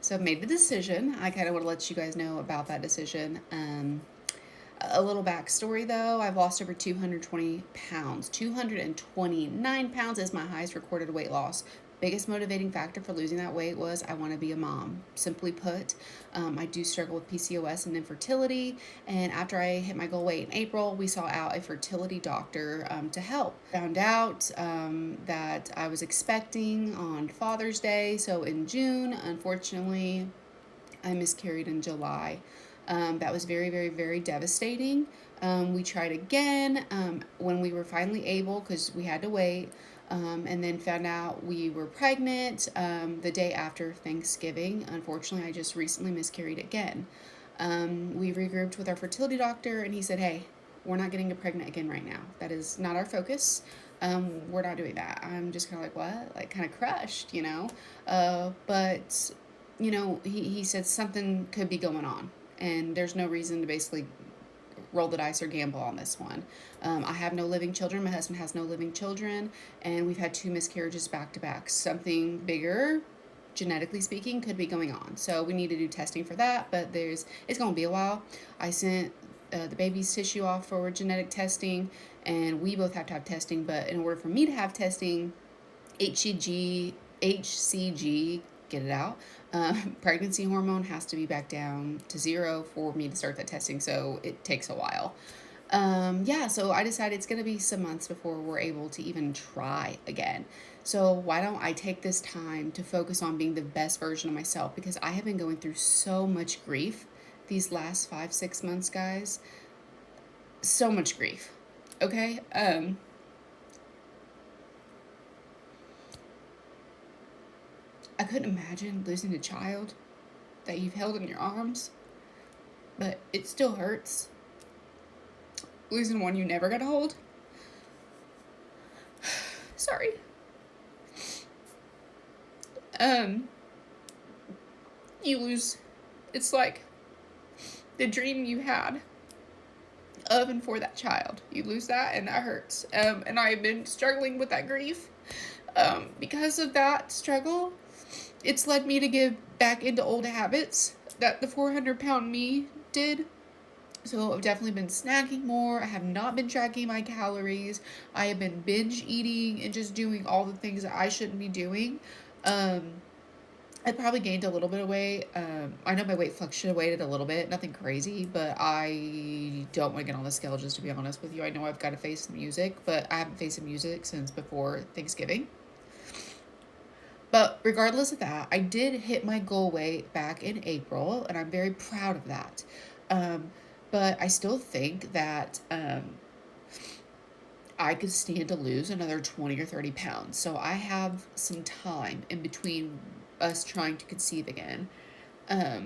So I've made the decision. I kind of want to let you guys know about that decision. A little backstory though, I've lost over 220 pounds. 229 pounds is my highest recorded weight loss. Biggest motivating factor for losing that weight was I want to be a mom. Simply put, I do struggle with PCOS and infertility. And after I hit my goal weight in April, we saw out a fertility doctor to help. Found out that I was expecting on Father's Day. So in June, unfortunately, I miscarried in July. That was very, very, very devastating. We tried again when we were finally able, because we had to wait, and then found out we were pregnant the day after Thanksgiving. Unfortunately, I just recently miscarried again. We regrouped with our fertility doctor, and he said, "Hey, we're not getting pregnant again right now. That is not our focus. We're not doing that." I'm just kind of like, what? Like, kind of crushed, you know? But he said something could be going on, and there's no reason to basically roll the dice or gamble on this one. I have no living children. My husband has no living children, and we've had two miscarriages back to back. Something bigger, genetically speaking, could be going on. So we need to do testing for that, but it's going to be a while. I sent the baby's tissue off for genetic testing, and we both have to have testing. But in order for me to have testing, HCG, get it out. Pregnancy hormone has to be back down to 0 for me to start that testing, so it takes a while. So I decided it's going to be some months before we're able to even try again. So why don't I take this time to focus on being the best version of myself, because I have been going through so much grief these last 5-6 months, guys. So much grief. Okay? I couldn't imagine losing a child that you've held in your arms, but it still hurts. Losing one you never got to hold. Sorry. You lose, it's like the dream you had of and for that child. You lose that, and that hurts. And I've been struggling with that grief. Because of that struggle, it's led me to get back into old habits that the 400-pound me did. So I've definitely been snacking more. I have not been tracking my calories. I have been binge eating and just doing all the things that I shouldn't be doing. I probably gained a little bit of weight. I know my weight fluctuated a little bit, nothing crazy, but I don't want to get on the scale, just to be honest with you. I know I've got to face the music, but I haven't faced the music since before Thanksgiving. But regardless of that, I did hit my goal weight back in April, and I'm very proud of that. But I still think that I could stand to lose another 20 or 30 pounds. So I have some time in between us trying to conceive again. That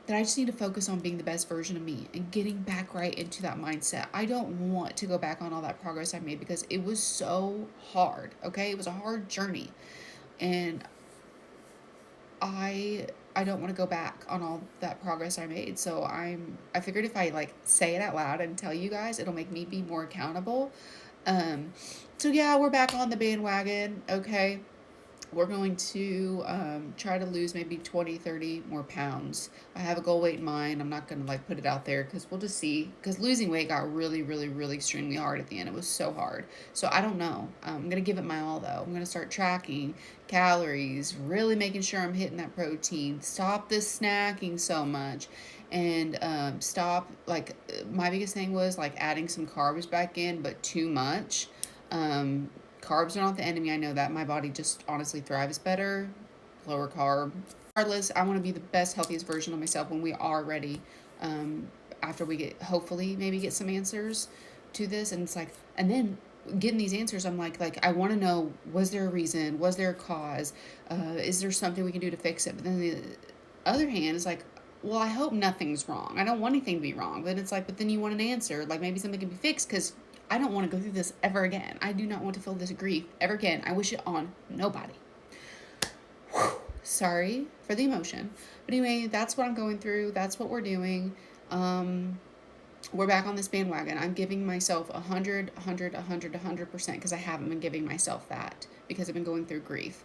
I just need to focus on being the best version of me and getting back right into that mindset. I don't want to go back on all that progress I made, because it was so hard, okay? It was a hard journey. And I don't want to go back on all that progress I made. So I figured if I say it out loud and tell you guys, it'll make me be more accountable. So yeah, we're back on the bandwagon. Okay. We're going to try to lose maybe 20, 30 more pounds. I have a goal weight in mind. I'm not going to put it out there, because we'll just see. Because losing weight got really, really, really extremely hard at the end. It was so hard. So I don't know. I'm going to give it my all, though. I'm going to start tracking calories, really making sure I'm hitting that protein. Stop this snacking so much. And stop, my biggest thing was adding some carbs back in, but too much. Carbs are not the enemy. I know that. My body just honestly thrives better. Lower carb. Regardless, I want to be the best, healthiest version of myself when we are ready. After we hopefully get some answers to this. And it's and then getting these answers, I'm I want to know, was there a reason? Was there a cause? Is there something we can do to fix it? But then the other hand is well, I hope nothing's wrong. I don't want anything to be wrong. But it's but then you want an answer. Maybe something can be fixed, because I don't want to go through this ever again. I do not want to feel this grief ever again. I wish it on nobody. Whew. Sorry for the emotion. But anyway, that's what I'm going through. That's what we're doing. We're back on this bandwagon. I'm giving myself 100%, because I haven't been giving myself that, because I've been going through grief.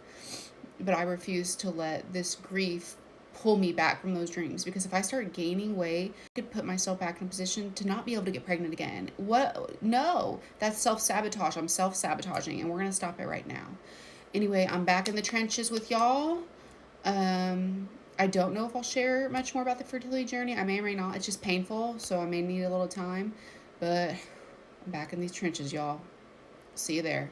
But I refuse to let this grief pull me back from those dreams, because if I start gaining weight, I could put myself back in a position to not be able to get pregnant again. What? No, that's self-sabotage. I'm self-sabotaging, and we're going to stop it right now. Anyway, I'm back in the trenches with y'all. I don't know if I'll share much more about the fertility journey. I may or may not. It's just painful, so I may need a little time. But I'm back in these trenches, y'all. See you there.